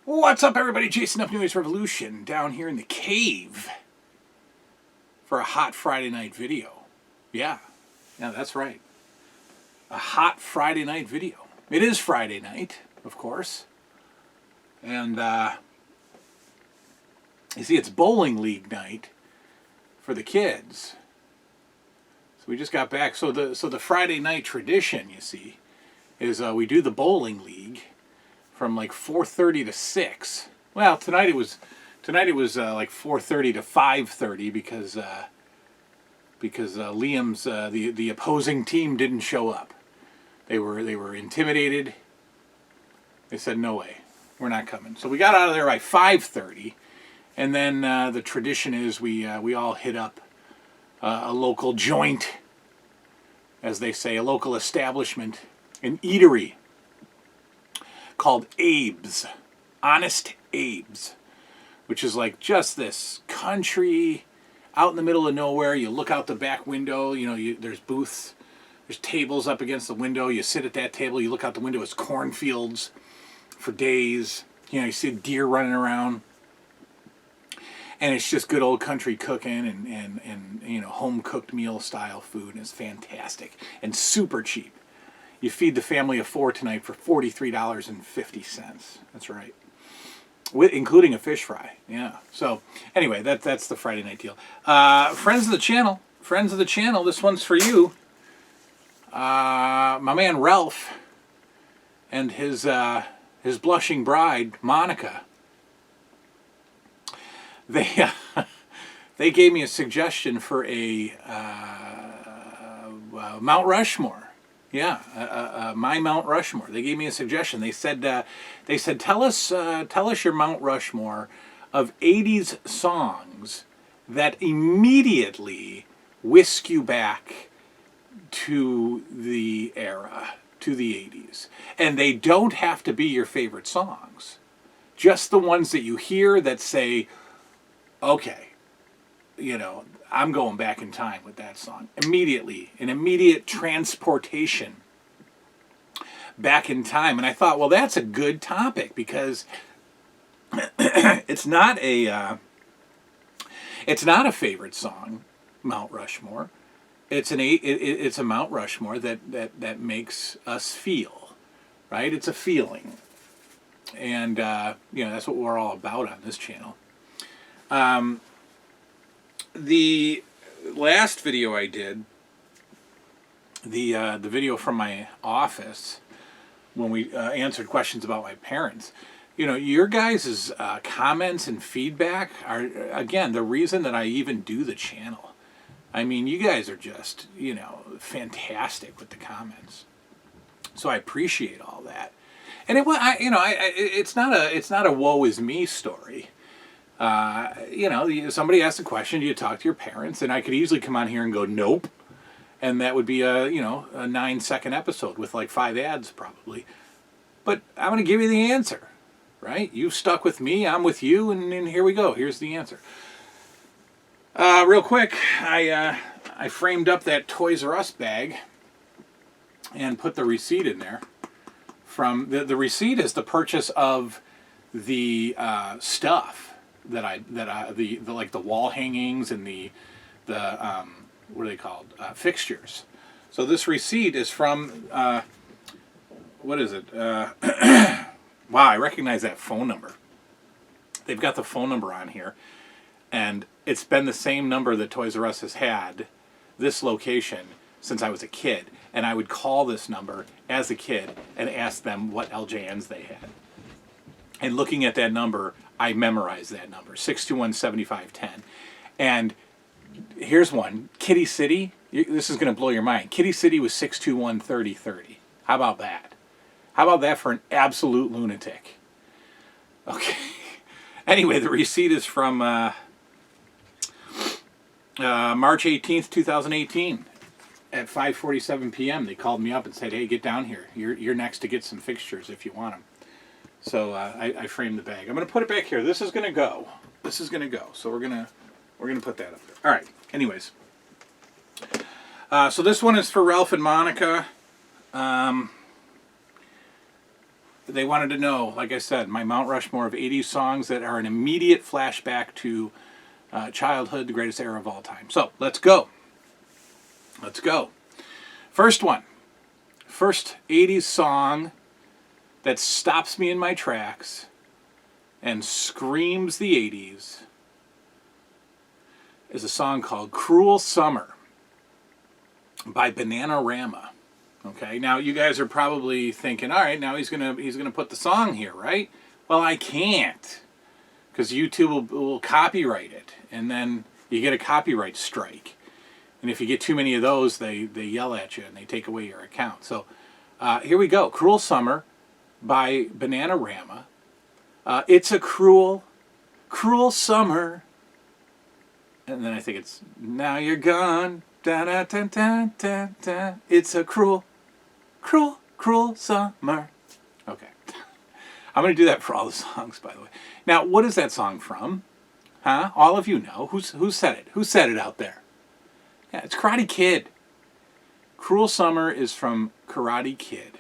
What's up, everybody? Jason up New Revolution down here in the cave for a hot Friday night video. Yeah, that's right. A hot Friday night video. It is Friday night, of course. And you see, it's bowling league night for the kids. So we just got back. So the Friday night tradition, you see, is we do the bowling league from like 4:30 to 6. Well, tonight it was like 4:30 to 5:30 because Liam's the opposing team didn't show up. They were intimidated. They said, "No way, we're not coming." So we got out of there by 5:30, and then the tradition is we all hit up a local joint, as they say, a local establishment, an eatery called Abe's, Honest Abe's, which is like just this country out in the middle of nowhere. You look out the back window, there's booths, there's tables up against the window. You sit at that table, you look out the window, it's cornfields for days. You see deer running around. And it's just good old country cooking and home cooked meal style food, and it's fantastic and super cheap. You feed the family of 4 tonight for $43.50. That's right, including a fish fry. Yeah. So anyway, that's the Friday night deal. Friends of the channel. This one's for you. My man Ralph and his blushing bride Monica. They gave me a suggestion for a Mount Rushmore. Yeah, my Mount Rushmore. They gave me a suggestion. They said tell us your Mount Rushmore of 80's songs that immediately whisk you back to the era, to the 80's. And they don't have to be your favorite songs. Just the ones that you hear that say, okay, I'm going back in time with that song. Immediately, an immediate transportation back in time. And I thought, well, that's a good topic because it's not a favorite song, Mount Rushmore. It's a Mount Rushmore that makes us feel, right? It's a feeling. And that's what we're all about on this channel. The last video I did, the video from my office when we answered questions about my parents, your guys' comments and feedback are, again, the reason that I even do the channel. I mean, you guys are just, fantastic with the comments. So I appreciate all that. And it's not a woe is me story. Somebody asked a question, you talk to your parents, and I could easily come on here and go, nope. And that would be a 9-second episode with like 5 ads probably. But I'm going to give you the answer, right? You stuck with me, I'm with you, and here we go. Here's the answer. Real quick, I framed up that Toys R Us bag and put the receipt in there. From the receipt is the purchase of the stuff the like the wall hangings and the what are they called, fixtures. So this receipt is from what is it? Wow, I recognize that phone number. They've got the phone number on here, and it's been the same number that Toys R Us has had this location since I was a kid, and I would call this number as a kid and ask them what LJNs they had. And looking at that number, I memorized that number, 621-7510. And here's one, Kitty City. This is going to blow your mind. Kitty City was 621-3030. How about that? How about that for an absolute lunatic? Okay. Anyway, the receipt is from March 18th, 2018. At 5:47 p.m. they called me up and said, hey, get down here. You're next to get some fixtures if you want them. So I framed the bag. I'm going to put it back here. This is going to go. So we're going to put that up there. All right. Anyways. So this one is for Ralph and Monica. they wanted to know, like I said, my Mount Rushmore of 80s songs that are an immediate flashback to childhood, the greatest era of all time. So let's go. Let's go. First one. First 80s song that stops me in my tracks and screams the 80s is a song called Cruel Summer by Bananarama. Okay, now you guys are probably thinking, all right, now he's gonna put the song here, right? Well, I can't, because YouTube will copyright it, and then you get a copyright strike. And if you get too many of those, they yell at you and they take away your account. So here we go, Cruel Summer by Bananarama. It's a cruel, cruel summer. And then I think it's, now you're gone, da da da da da da. It's a cruel, cruel, cruel summer. Okay. I'm going to do that for all the songs, by the way. Now, what is that song from? Huh? All of you know. Who said it? Who said it out there? Yeah, it's Karate Kid. Cruel Summer is from Karate Kid.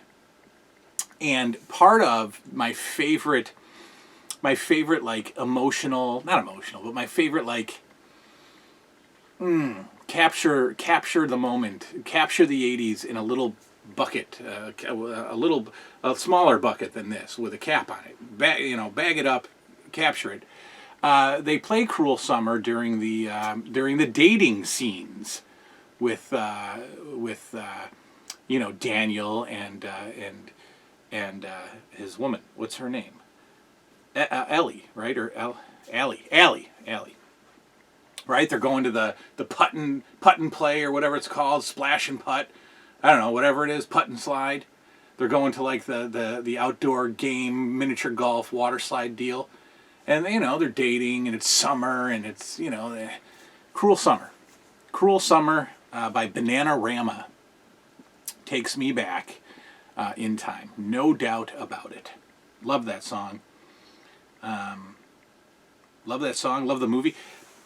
And part of my favorite like emotional, not emotional, but my favorite like capture the moment, capture the 80s in a little bucket, a smaller bucket than this with a cap on it. Bag it up, capture it. They play Cruel Summer during the dating scenes with Daniel and his woman. What's her name? Ellie, right? Or Allie. Right? They're going to the putt and play or whatever it's called, splash and putt. I don't know, whatever it is, putt and slide. They're going to like the outdoor game, miniature golf, water slide deal. And they're dating, and it's summer, and it's Cruel Summer. Cruel Summer by Bananarama takes me back in time. No doubt about it. Love that song. Love that song. Love the movie.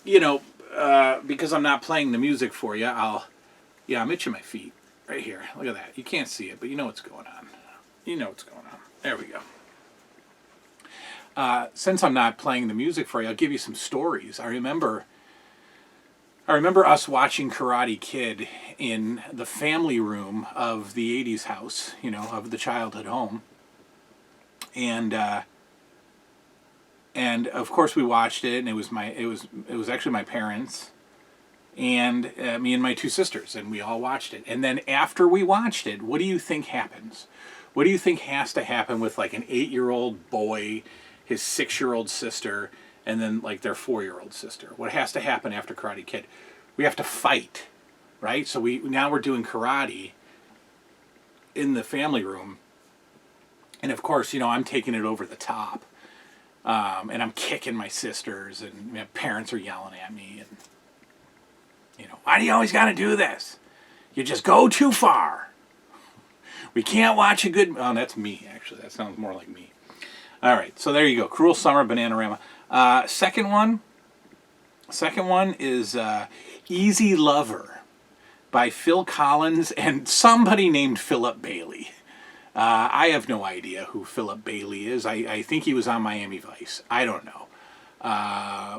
Because I'm not playing the music for you, I'm itching my feet right here. Look at that. You can't see it, but you know what's going on. There we go. Since I'm not playing the music for you, I'll give you some stories. I remember us watching Karate Kid in the family room of the 80s house, of the childhood home. And of course we watched it, and it was actually my parents and me and my two sisters, and we all watched it. And then after we watched it, what do you think happens? What do you think has to happen with like an 8-year-old boy, his 6-year-old sister, and then like their 4-year-old sister? What has to happen after Karate Kid? We have to fight, right? So now we're doing karate in the family room, and of course, I'm taking it over the top. And I'm kicking my sisters, and my parents are yelling at me, and why do you always got to do this? You just go too far. We can't watch a good. Oh, that's me actually. That sounds more like me. All right, so there you go. Cruel Summer, Bananarama. Second one is Easy Lover by Phil Collins and somebody named Philip Bailey. I have no idea who Philip Bailey is. I think he was on Miami Vice. I don't know.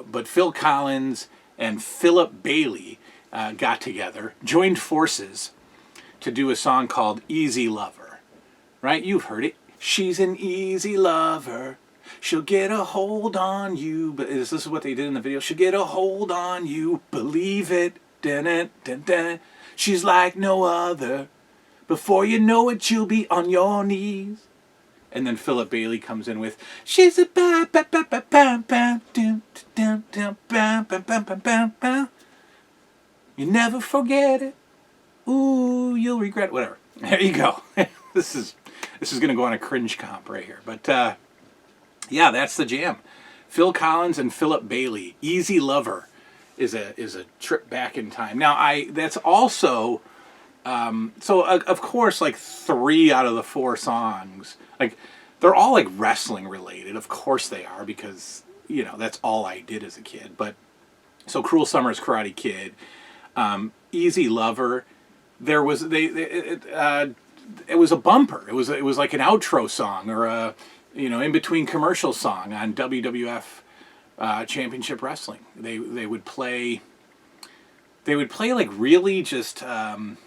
But Phil Collins and Philip Bailey got together, joined forces to do a song called Easy Lover. Right? You've heard it. She's an easy lover. She'll get a hold on you. But this is what they did in the video. She'll get a hold on you. Believe it. Dun, dun, dun, dun. She's like no other. Before you know it, you'll be on your knees. And then Philip Bailey comes in with, she's a ba ba ba ba ba ba dum dum dum ba ba ba ba ba ba. You never forget it. Ooh, you'll regret it. Whatever. There you go. This is gonna go on a cringe comp right here. But yeah, that's the jam. Phil Collins and Philip Bailey. Easy Lover is a trip back in time. Now that's also. So of course, like 3 out of the 4 songs, like they're all like wrestling related. Of course they are, because that's all I did as a kid. But so Cruel Summer is Karate Kid. Easy Lover. There was it was a bumper. It was like an outro song or a in between commercial song on WWF Championship Wrestling. They would play. They would play like really just not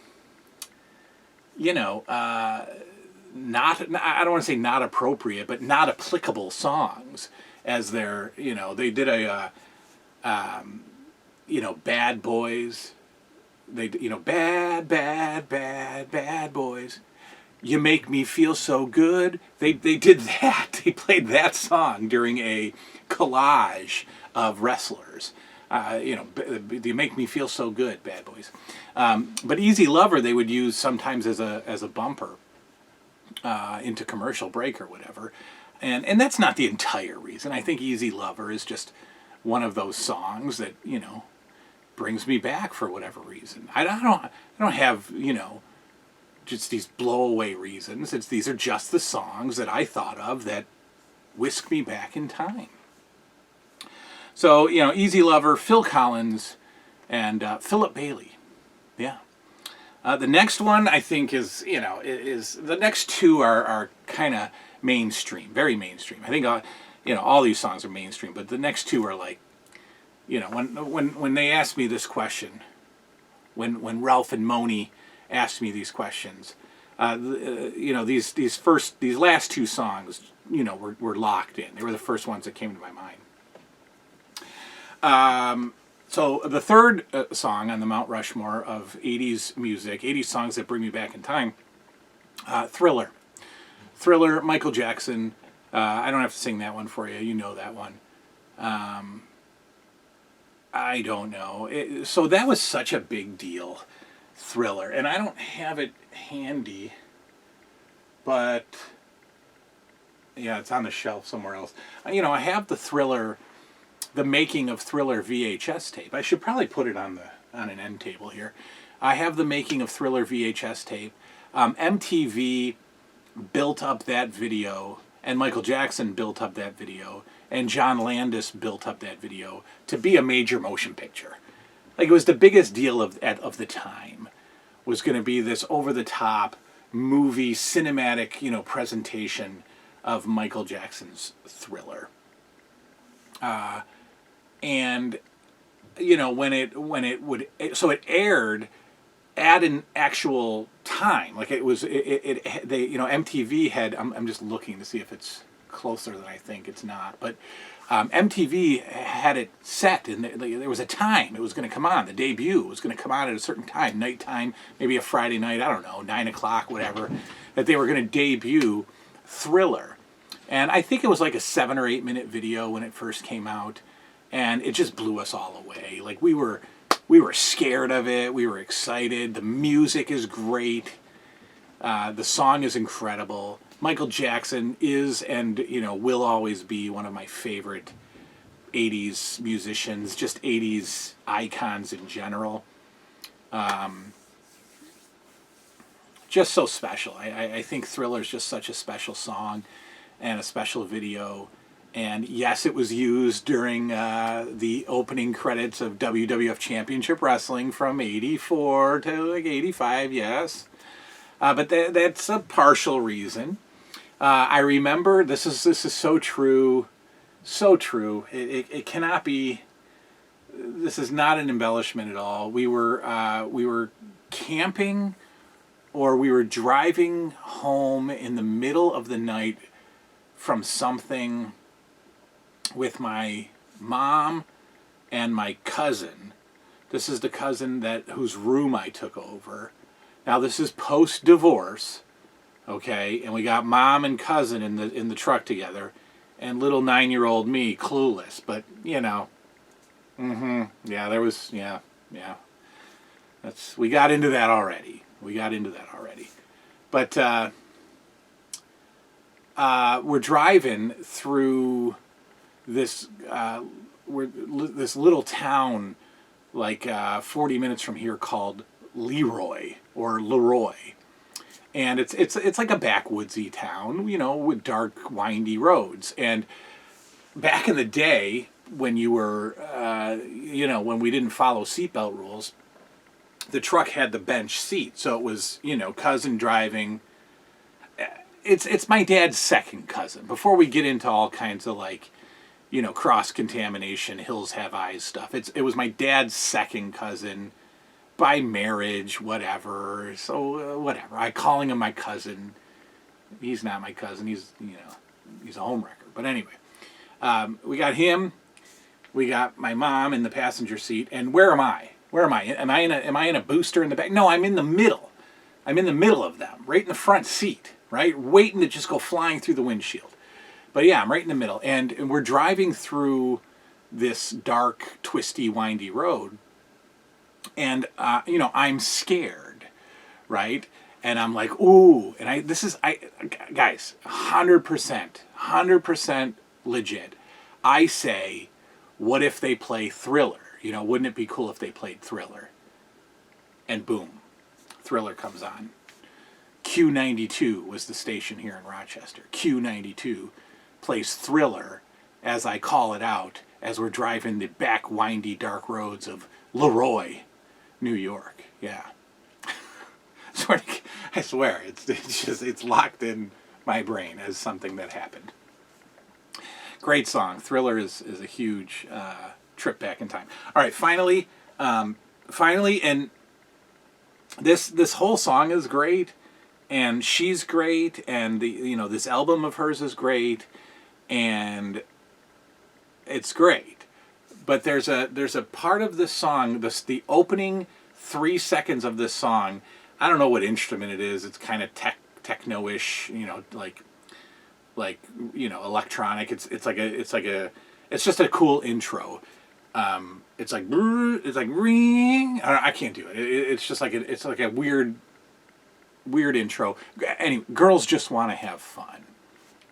I don't want to say not appropriate, but not applicable songs as their they did a Bad Boys. They bad boys. You make me feel so good. They did that. They played that song during a collage of wrestlers. You make me feel so good, Bad Boys. But Easy Lover they would use sometimes as a bumper into commercial break or whatever. And that's not the entire reason. I think Easy Lover is just one of those songs that, brings me back for whatever reason. I don't have, just these blowaway reasons. These are just the songs that I thought of that whisk me back in time. So, Easy Lover, Phil Collins, and Philip Bailey. Yeah. The next one I think is the next two are kind of mainstream, very mainstream. I think all these songs are mainstream, but the next two are like, when they asked me this question, when Ralph and Moni asked me these questions, these last two songs, were locked in. They were the first ones that came to my mind. So the third song on the Mount Rushmore of 80's music, 80's songs that bring me back in time, Thriller. Thriller, Michael Jackson. I don't have to sing that one for you. You know that one. I don't know. So that was such a big deal, Thriller. And I don't have it handy, but yeah, it's on the shelf somewhere else. I have the Thriller, the making of Thriller VHS tape. I should probably put it on an end table here. I have the making of Thriller VHS tape. MTV built up that video, and Michael Jackson built up that video, and John Landis built up that video to be a major motion picture. Like, it was the biggest deal of the time, was going to be this over-the-top movie cinematic, presentation of Michael Jackson's Thriller. And when it aired at an actual time, like MTV had. I'm just looking to see if it's closer than I think. It's not, but MTV had it set, and there was a time it was going to come on. The debut was going to come on at a certain time, nighttime, maybe a Friday night. I don't know, 9:00, whatever. That they were going to debut Thriller, and I think it was like a 7 or 8 minute video when it first came out. And it just blew us all away. Like, we were scared of it. We were excited. The music is great. The song is incredible. Michael Jackson is and will always be one of my favorite 80's musicians, just 80's icons in general. Just so special. I think Thriller is just such a special song and a special video. And yes, it was used during the opening credits of WWF Championship Wrestling from 84 to like 85, yes. But that's a partial reason. I remember, this is so true, so true. It cannot be, this is not an embellishment at all. We were camping, or we were driving home in the middle of the night from something with my mom and my cousin. This is the cousin whose room I took over. Now, this is post-divorce, okay? And we got mom and cousin in the truck together, and little 9-year-old me, clueless. But yeah, there was we got into that already. But we're driving through this little town, like 40 minutes from here, called Leroy, and it's like a backwoodsy town, with dark, windy roads. And back in the day, when you were, when we didn't follow seatbelt rules, the truck had the bench seat, so it was, you know, cousin driving. It's my dad's second cousin. Before we get into all kinds of like, you know, cross-contamination, hills have eyes stuff. It was my dad's second cousin by marriage, whatever. So, whatever. I calling him my cousin. He's not my cousin. He's, you know, he's a homewrecker. But anyway, we got him. We got my mom in the passenger seat. And where am I? Where am I? Am I in a booster in the back? No, I'm in the middle. I'm in the middle of them, right in the front seat, right? Waiting to just go flying through the windshield. But yeah, I'm right in the middle. And we're driving through this dark, twisty, windy road. And, you know, I'm scared, right? And I'm like, ooh. And guys, 100% legit. I say, what if they play Thriller? You know, wouldn't it be cool if they played Thriller? And boom, Thriller comes on. Q92 was the station here in Rochester. Q92 plays Thriller as I call it out as we're driving the back windy dark roads of Leroy, New York. Yeah. I swear, it's locked in my brain as something that happened. Great song. Thriller is a huge trip back in time. All right, finally, and this whole song is great, and she's great, and this album of hers is great, and it's great. But there's a part of this song, the opening 3 seconds of this song. I don't know what instrument it is. It's kind of techno-ish, you know, like electronic. It's just a cool intro. It's like ring. I can't do it. It's just like it's like a weird intro. Anyway, Girls Just Want to Have Fun.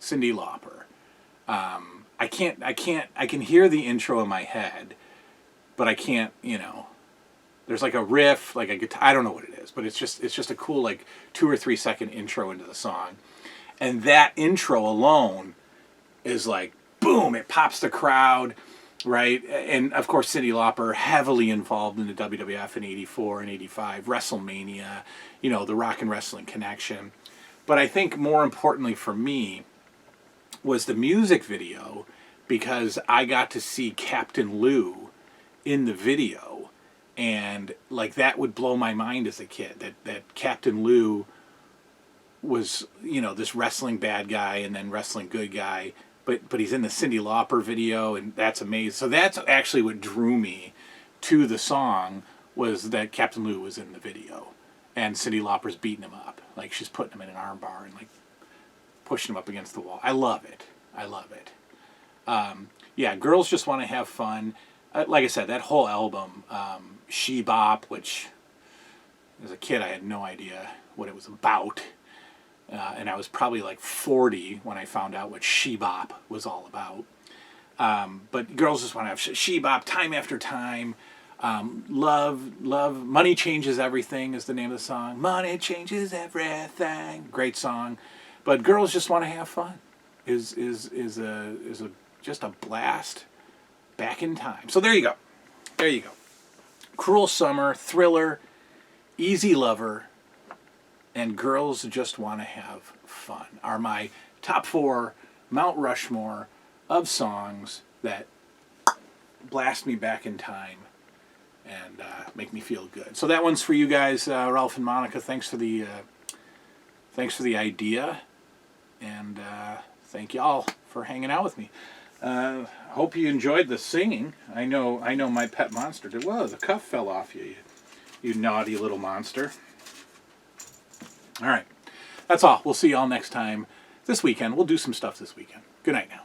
Cyndi Lauper. I can hear the intro in my head, but I can't, you know. There's like a riff, like a guitar. I don't know what it is, but it's just a cool like 2 or 3 second intro into the song, and that intro alone is like boom! It pops the crowd, right? And of course, Cyndi Lauper heavily involved in the WWF in '84 and '85, WrestleMania, you know, the Rock and Wrestling Connection. But I think more importantly for me was the music video, because I got to see Captain Lou in the video. And like that would blow my mind as a kid, that Captain Lou was, you know, this wrestling bad guy and then wrestling good guy, but he's in the Cyndi Lauper video, and that's amazing. So that's actually what drew me to the song, was that Captain Lou was in the video, and Cyndi Lauper's beating him up, like she's putting him in an arm bar and like pushing him up against the wall. I love it. Yeah, Girls Just Want to Have Fun. Like I said, that whole album, She Bop, which as a kid I had no idea what it was about. And I was probably like 40 when I found out what She Bop was all about. But Girls Just Want to Have She Bop, Time After Time. Love, Money Changes Everything is the name of the song. Money Changes Everything. Great song. But Girls Just Want to Have Fun is just a blast. Back in time. So there you go. Cruel Summer, Thriller, Easy Lover, and Girls Just Want to Have Fun are my top 4 Mount Rushmore of songs that blast me back in time and make me feel good. So that one's for you guys, Ralph and Monica. Thanks for the idea, and thank y'all for hanging out with me. Hope you enjoyed the singing. I know my pet monster did. Whoa, the cuff fell off you naughty little monster. All right, that's all. We'll see y'all next time this weekend. We'll do some stuff this weekend. Good night now.